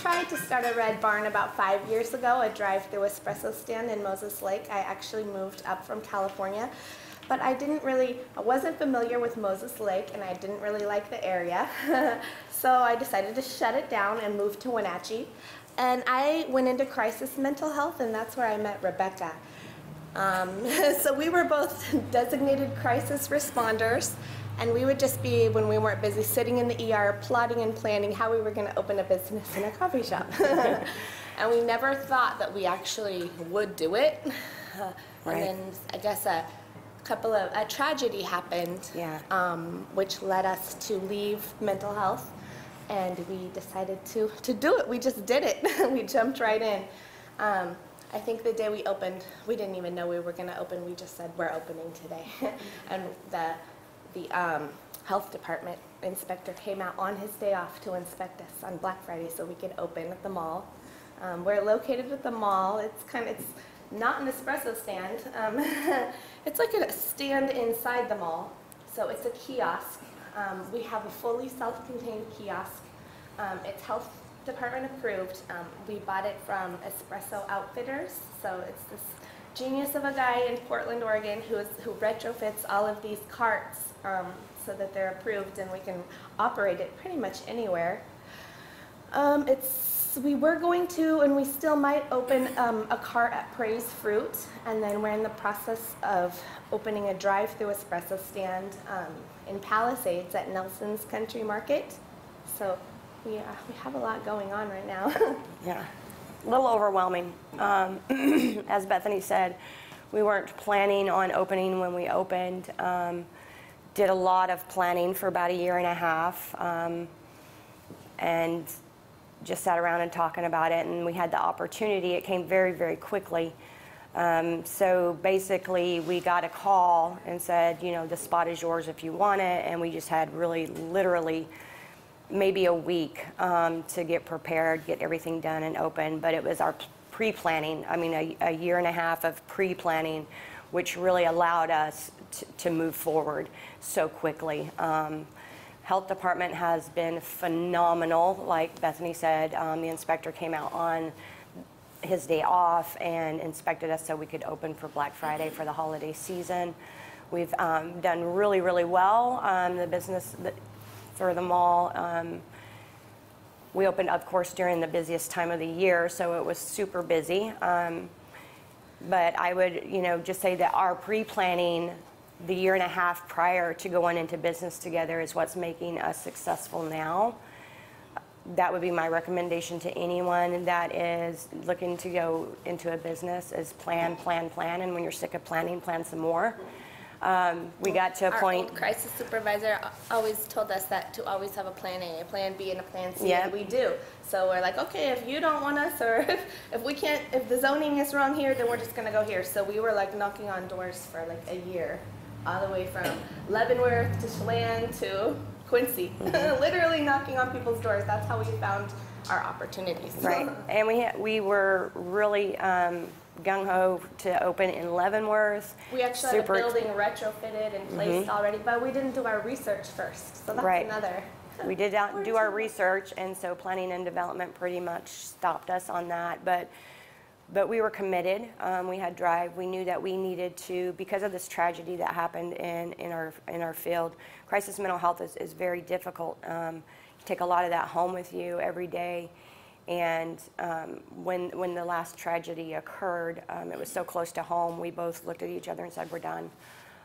tried to start a Red Barn about 5 years ago, a drive-through espresso stand in Moses Lake. I actually moved up from California, but I wasn't familiar with Moses Lake, and I didn't really like the area. So I decided to shut it down and move to Wenatchee. And I went into crisis mental health, and that's where I met Rebecca. So we were both designated crisis responders, and we would just be, when we weren't busy, sitting in the ER, plotting and planning how we were going to open a business in a coffee shop. And we never thought that we actually would do it. Right. And then I guess a tragedy happened, which led us to leave mental health, and we decided to do it. We just did it. We jumped right in. I think the day we opened, we didn't even know we were going to open. We just said, we're opening today. And the health department inspector came out on his day off to inspect us on Black Friday so we could open at the mall. We're located at the mall. It's not an espresso stand. It's like a stand inside the mall. So it's a kiosk. We have a fully self-contained kiosk. It's health department approved. We bought it from Espresso Outfitters. So it's this genius of a guy in Portland, Oregon who retrofits all of these carts so that they're approved, and we can operate it pretty much anywhere. We were going to, and we still might open a cart at Praise Fruit, and then we're in the process of opening a drive-through espresso stand in Palisades at Nelson's Country Market. So we have a lot going on right now. Yeah, a little overwhelming. As Bethany said, we weren't planning on opening when we opened. Did a lot of planning for about 1.5 years, and just sat around and talking about it, and we had the opportunity. It came very, very quickly. So basically, we got a call and said, you know, the spot is yours if you want it, and we just had really, literally, maybe a week to get prepared, get everything done and open. But it was our pre-planning, I mean, a 1.5 years of pre-planning, which really allowed us to move forward so quickly. Health department has been phenomenal. Like Bethany said, the inspector came out on his day off and inspected us so we could open for Black Friday for the holiday season. We've done really, really well. The business for the mall, we opened, of course, during the busiest time of the year, so it was super busy. But I would, just say that our pre-planning, the 1.5 years prior to going into business together, is what's making us successful now. That would be my recommendation to anyone that is looking to go into a business: is plan, plan, plan, and when you're sick of planning, plan some more. We got to a point. Our old crisis supervisor always told us that to always have a plan A, a plan B, and a plan C, and we do. So we're like, okay, if you don't want us, or if the zoning is wrong here, then we're just gonna go here. So we were like knocking on doors for like a year, all the way from Leavenworth to Chelan to Quincy, literally knocking on people's doors. That's how we found our opportunities. Right, and we were really gung-ho to open in Leavenworth. We actually had a building retrofitted and placed already, but we didn't do our research first, so that's another. We did not do our research, and so planning and development pretty much stopped us on that. But we were committed. We had drive. We knew that we needed to, because of this tragedy that happened in our field. Crisis mental health is very difficult. You take a lot of that home with you every day. And when the last tragedy occurred, it was so close to home. We both looked at each other and said, "We're done.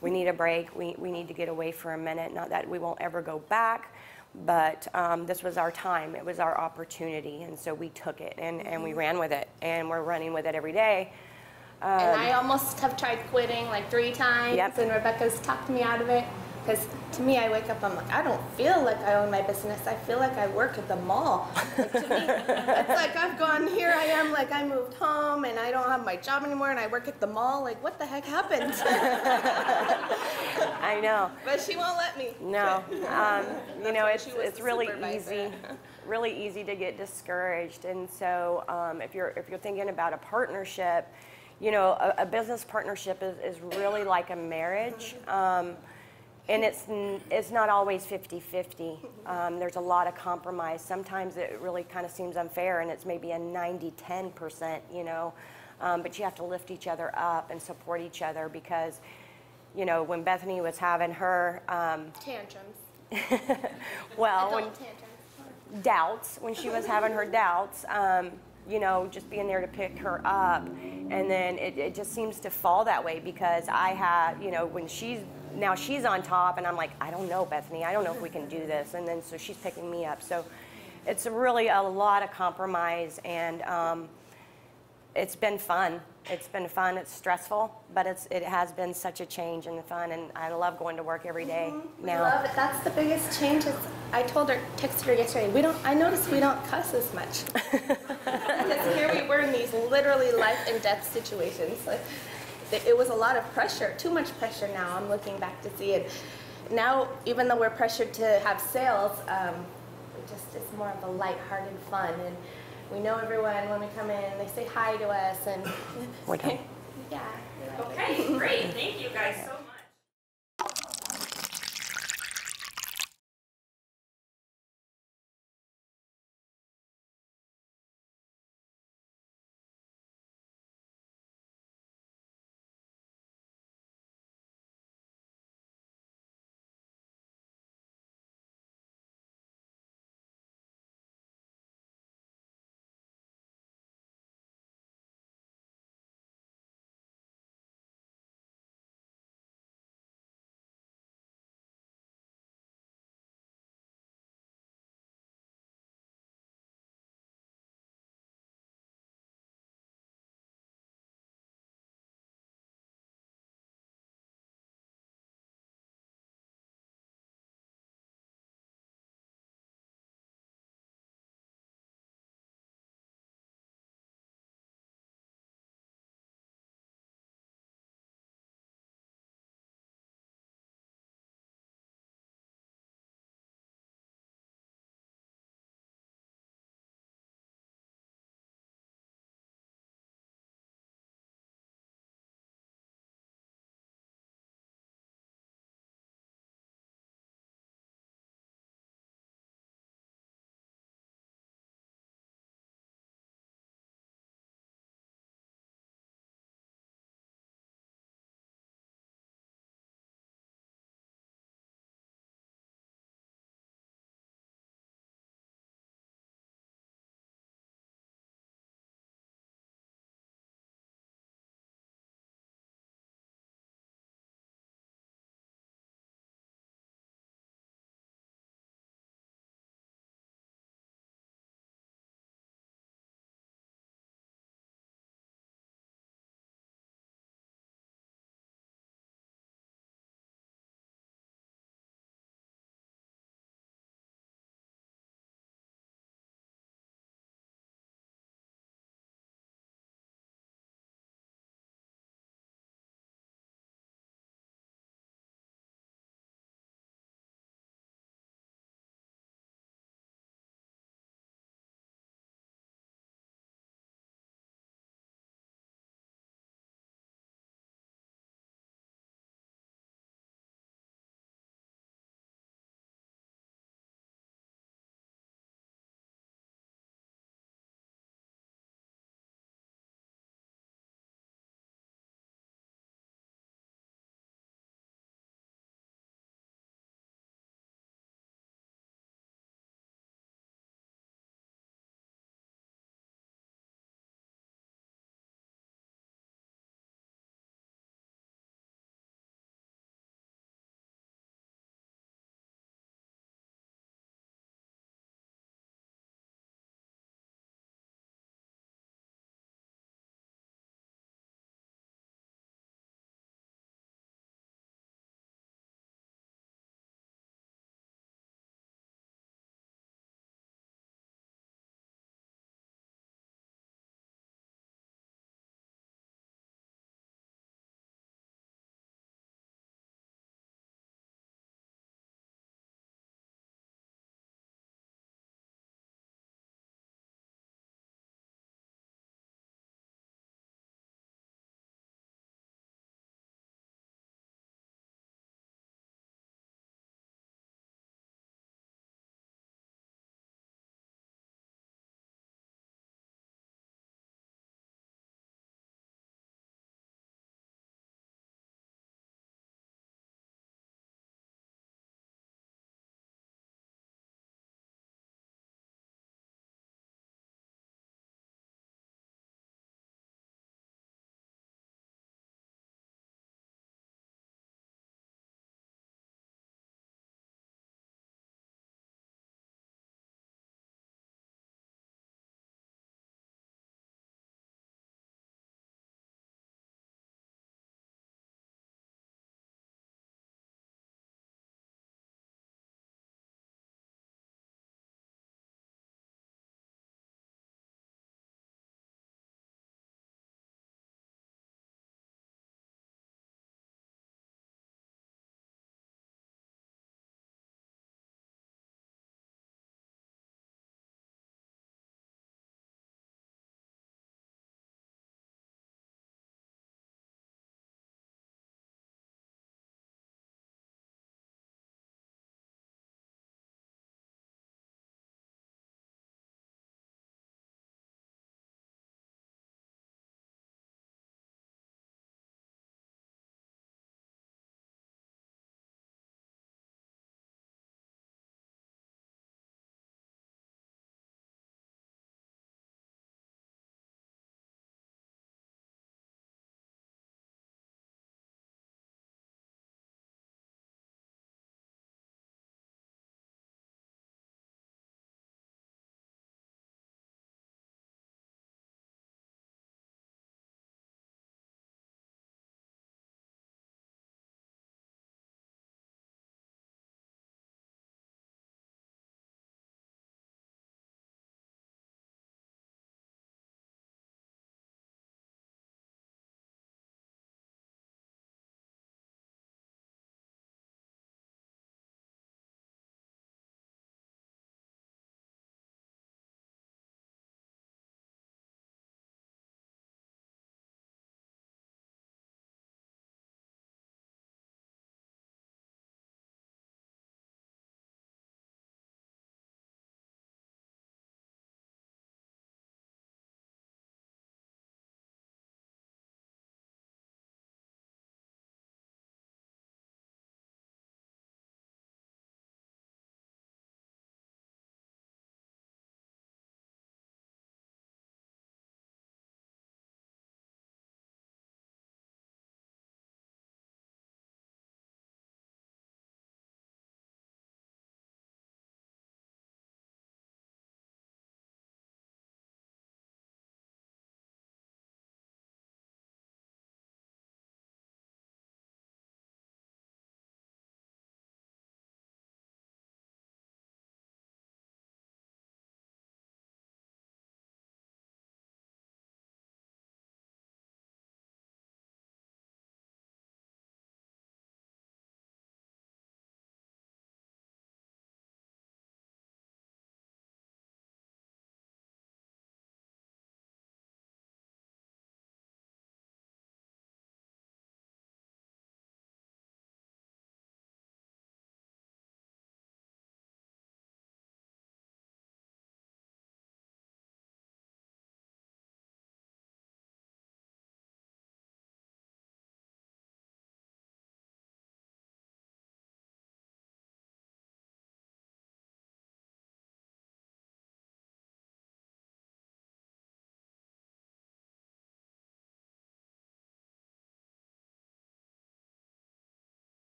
We need a break. We need to get away for a minute. Not that we won't ever go back." But this was our time. It was our opportunity, and so we took it, and we ran with it, and we're running with it every day. And I almost have tried quitting like 3 times, and Rebecca's talked me out of it. Because to me, I wake up, I'm like, I don't feel like I own my business. I feel like I work at the mall. Like, to me, it's like I've gone, here I am, like I moved home and I don't have my job anymore and I work at the mall. Like, what the heck happened? I know. But she won't let me. No. It's really easy to get discouraged. And so if you're thinking about a partnership, a business partnership is really like a marriage. And it's not always 50-50. There's a lot of compromise. Sometimes it really kind of seems unfair, and it's maybe a 90-10%, you know. But you have to lift each other up and support each other because, you know, when Bethany was having her tantrums. well, Adult tantrums. Doubts, when she was having her doubts, you know, just being there to pick her up. And then it just seems to fall that way because I have, you know, when now she's on top and I'm like, I don't know, Bethany, I don't know if we can do this. And then so she's picking me up. So it's really a lot of compromise, and it's been fun. It's been fun. It's stressful, but it has been such a change and fun, and I love going to work every day now. I love it. That's the biggest change. I texted her yesterday. I noticed we don't cuss as much. Because here we were in these literally life and death situations. Like, it was a lot of pressure, too much pressure now. I'm looking back to see it. Now, even though we're pressured to have sales, it's more of a lighthearted fun. And we know everyone when we come in, they say hi to us. And we're done. Yeah. Okay, great. Thank you guys so much.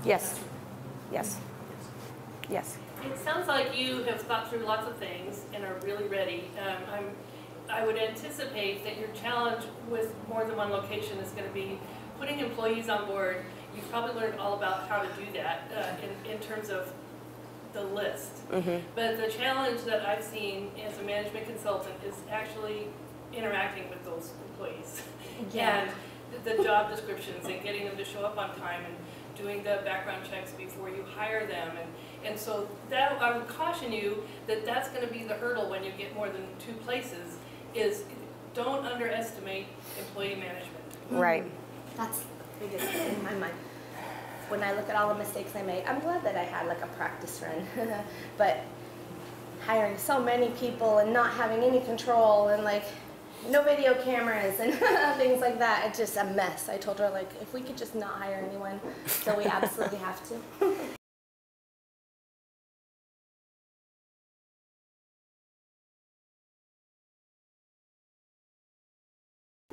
Yes. Yes. Yes. It sounds like you have thought through lots of things and are really ready. I would anticipate that your challenge with more than one location is going to be putting employees on board. You've probably learned all about how to do that in terms of the list. But the challenge that I've seen as a management consultant is actually interacting with those employees. And the job descriptions and getting them to show up on time and doing the background checks before you hire them. And so that I would caution you that that's going to be the hurdle when you get more than 2 places, is don't underestimate employee management. Right. That's the biggest thing in my mind. When I look at all the mistakes I made, I'm glad that I had like a practice run. But hiring so many people and not having any control and like no video cameras and things like that, it's just a mess. I told her, like, if we could just not hire anyone, so we absolutely have to.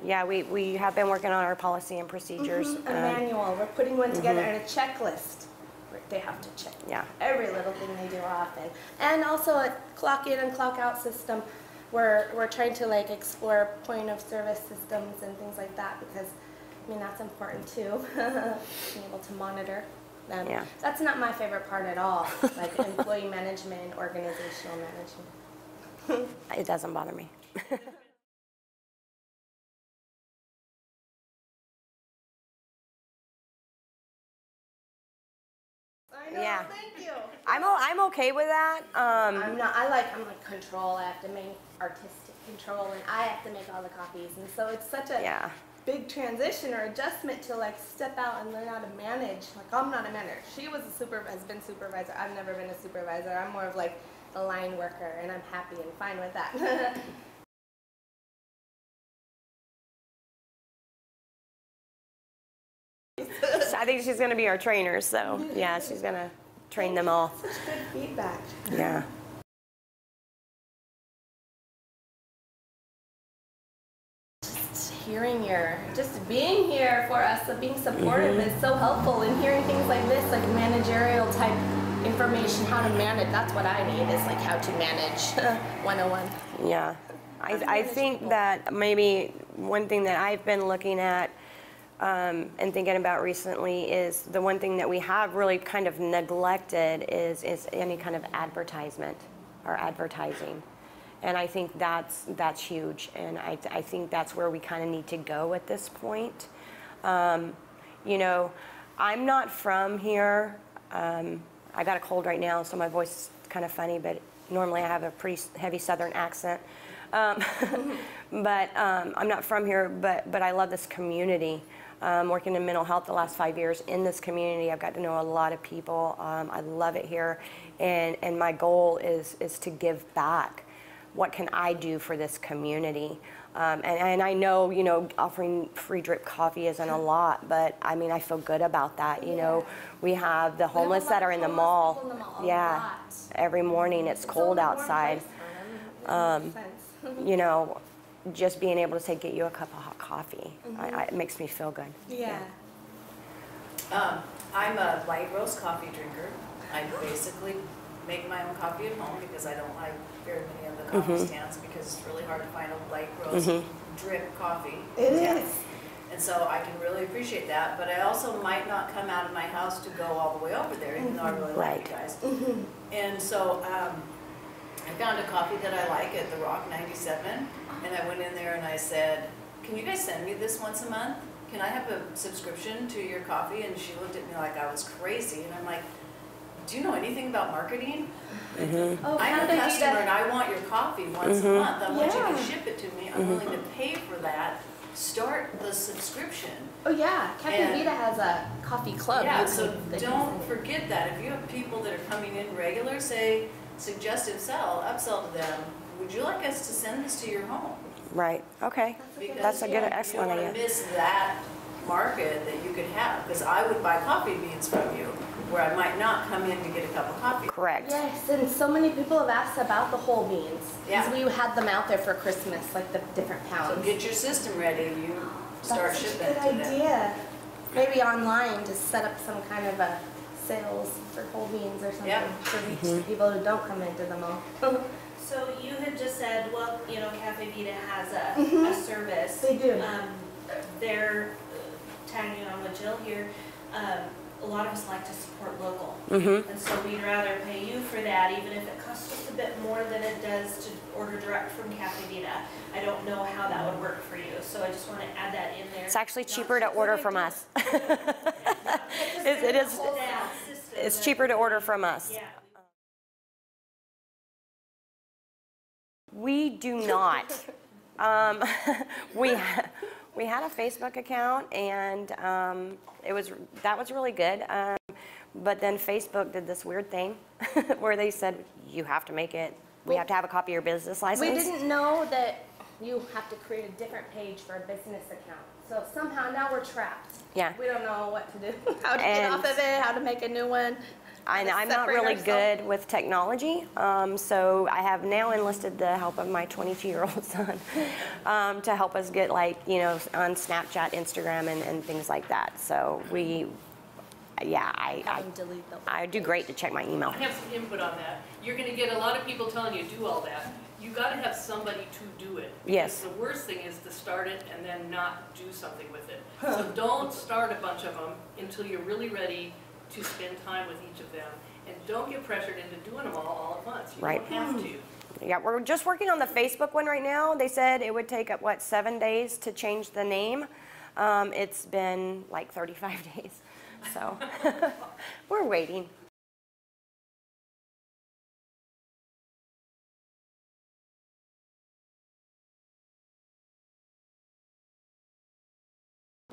Yeah, we have been working on our policy and procedures. A manual. We're putting one together and a checklist. They have to check every little thing they do off, and also a clock in and clock out system. We're trying to like explore point of service systems and things like that, because I mean that's important too. Being able to monitor them. Yeah. That's not my favorite part at all. Like employee management, organizational management. It doesn't bother me. I know, Yeah. thank you. I'm okay with that. I'm like control. I have to make artistic control, and I have to make all the copies, and so it's such a big transition or adjustment to like step out and learn how to manage. Like I'm not a manager. She was has been supervisor. I've never been a supervisor. I'm more of like the line worker, and I'm happy and fine with that. I think she's going to be our trainer, so yeah, she's going to train them all. Such good feedback. Yeah. Just being here for us, so being supportive is so helpful, and hearing things like this, like managerial type information, how to manage, that's what I need, is like how to manage 101. Yeah. I think that maybe one thing that I've been looking at and thinking about recently is the one thing that we have really kind of neglected is any kind of advertisement or advertising. And I think that's huge, and I think that's where we kind of need to go at this point. You know, I'm not from here. I got a cold right now, so my voice is kind of funny, but normally I have a pretty heavy Southern accent. But I'm not from here, but I love this community. Working in mental health the last 5 years in this community, I've got to know a lot of people. I love it here, and my goal is to give back. What can I do for this community? And I know, you know, offering free drip coffee isn't a lot, but I mean, I feel good about that. You know, we have the homeless that are in the mall. Yeah, every morning it's cold outside. You know, just being able to say, get you a cup of hot coffee, it makes me feel good. Yeah. I'm a light roast coffee drinker. I basically make my own coffee at home because I don't like very many of the coffee stands, because it's really hard to find a light roast drip coffee. It is. And so I can really appreciate that, but I also might not come out of my house to go all the way over there, even though I really like you guys. And so I found a coffee that I like at the Rock 97, and I went in there and I said, can you guys send me this once a month? Can I have a subscription to your coffee? And she looked at me like I was crazy, and I'm like, do you know anything about marketing? Oh, I'm a customer and I want your coffee once a month. I want you to ship it to me. I'm willing to pay for that. Start the subscription. Oh yeah, Cafe Vita has a coffee club. Yeah, so don't forget that. If you have people that are coming in regular, say suggestive sell, upsell to them. Would you like us to send this to your home? Right. Okay. That's a good, excellent idea. You don't want to miss that market that you could have, because I would buy coffee beans from you, where I might not come in to get a cup of coffee. Correct. Yes, and so many people have asked about the whole beans. Yeah. Because we had them out there for Christmas, like the different pounds. So get your system ready. You start That's shipping such a good to them. idea. Maybe online to set up some kind of a sales for whole beans or something Yeah. to reach the people who don't come into the mall. So you had just said, well, you know, Cafe Vita has a service. They do. They're tagging on with Jill here. A lot of us like to support local. And so we'd rather pay you for that, even if it costs just a bit more than it does to order direct from Cafe Vita. I don't know how that would work for you, so I just want to add that in there. It's actually cheaper to order from us. It is. It's cheaper to order from us. Yeah. We do not. We had a Facebook account, and that was really good. But then Facebook did this weird thing where they said you have to make it. We have to have a copy of your business license. We didn't know that you have to create a different page for a business account. So somehow now we're trapped. Yeah. We don't know what to do, how to get off of it, how to make a new one. I'm not really good with technology, so I have now enlisted the help of my 22-year-old son to help us get, like, you know, on Snapchat, Instagram, and things like that. So I do great to check my email. I have some input on that. You're going to get a lot of people telling you do all that. You got to have somebody to do it. Yes. The worst thing is to start it and then not do something with it. So don't start a bunch of them until you're really ready to spend time with each of them. And don't get pressured into doing them all at once. You don't have to. Yeah, we're just working on the Facebook one right now. They said it would take, 7 days to change the name. It's been like 35 days. So we're waiting.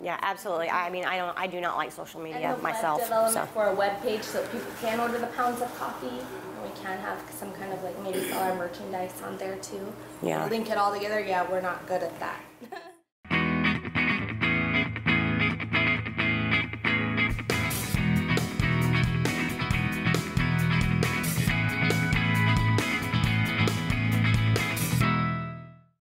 Yeah, absolutely. I mean, I do not like social media myself. And the web development for a web page so people can order the pounds of coffee. And we can have some kind of, like, maybe sell our merchandise on there too. Yeah. Link it all together. Yeah, we're not good at that.